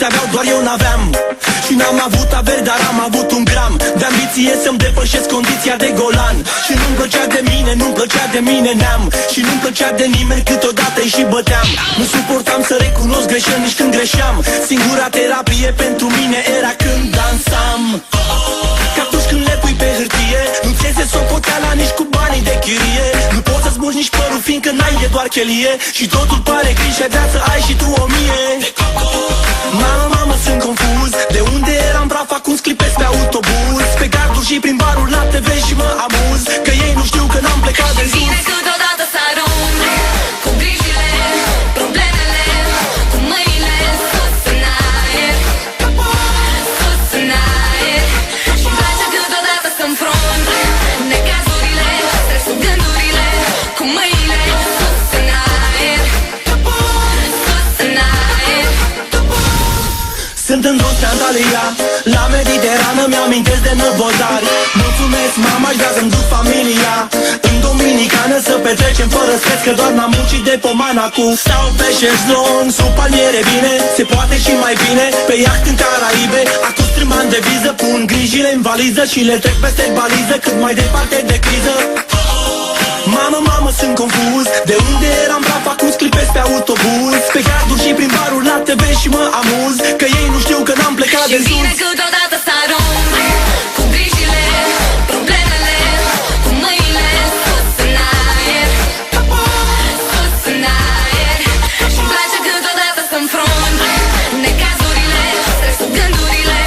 aveau, doar eu n-aveam. Și n-am avut averi, dar am avut un gram de ambiție să-mi depășesc condiția de golan. Și nu-mi plăcea de mine, nu-mi plăcea de mine neam. Și nu-mi plăcea de nimeni, câteodată îi și băteam. Nu suportam să recunosc greșeli nici când greșeam. Singura terapie pentru mine era când dansam. Că atunci când le pui pe hârtie, nu-ți iese socoteala nici cu banii de chirie. Nu poți să smugi nici părul, fiindcă n-ai, e doar chelie. Și totul pare gri și vrea să ai și tu 1000. Mamă, mamă, sunt confuz. De unde eram praf, acum sclipesc pe autobuz. Pe garduri și prin barul la TV și mă amuz. Că ei nu știu că n-am plecat de sus. Vine câteodată să arunc cu grijile, problemele, cu mâinile sus în aer, sus în aer. Și-mi place câteodată să-mi front necazurile, stresul, gândurile, cu mâinile sus în aer, sus în aer. Sunt în drum spre Antalya, la Mediterană, mi-amintesc de năvodari. Mulțumesc mama, aș vrea să-mi duc familia în Dominicană să petrecem fără stres, că doar n-am muncit de pomana cu. Stau pe șezlong, sub palmiere bine, se poate și mai bine, pe iaht în Caraibe. Acum strâmb bani de viză, pun grijile în valiză și le trec peste baliză, cât mai departe de criză. Mamă, mamă, sunt confuz. De unde eram praf, acum sclipesc pe autobuz. Pe garduri și prin barul la TV și mă amuz. Că ei nu știu că n-am plecat de sus. Și-mi vine câteodată să arunc cu grijile, problemele, cu mâinile sus în aer, sus în aer. Și-mi place câteodată să-mi front necazurile, stresul, gândurile,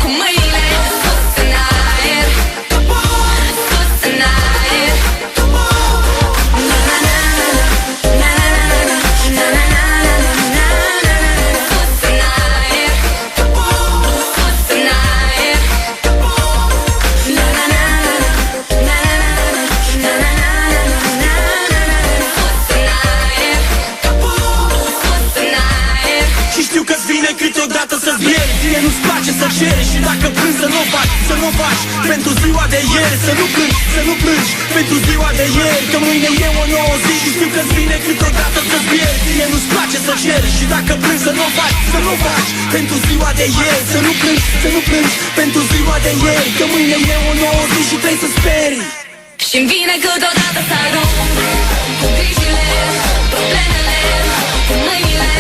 cu mâinile sus în aer, sus în aer. Câteodată să-ți ieri, ție nu-ți place să ceri. Și dacă plângi să nu faci, să nu faci. Pentru ziua de ieri, să nu plângi, să nu plângi. Pentru ziua de ieri, că mâine e o nouă zi. Și știu că-ți vine câteodată să-ți ieri, ție nu-ți place să ceri. Și dacă plângi să nu faci, să nu faci. Pentru ziua de ieri, să nu plângi, să nu plângi. Pentru ziua de ieri, că mâine e o nouă zi și trebuie să speri. Și-mi vine câteodată să arunc cu grijile, problemele, cu mâinile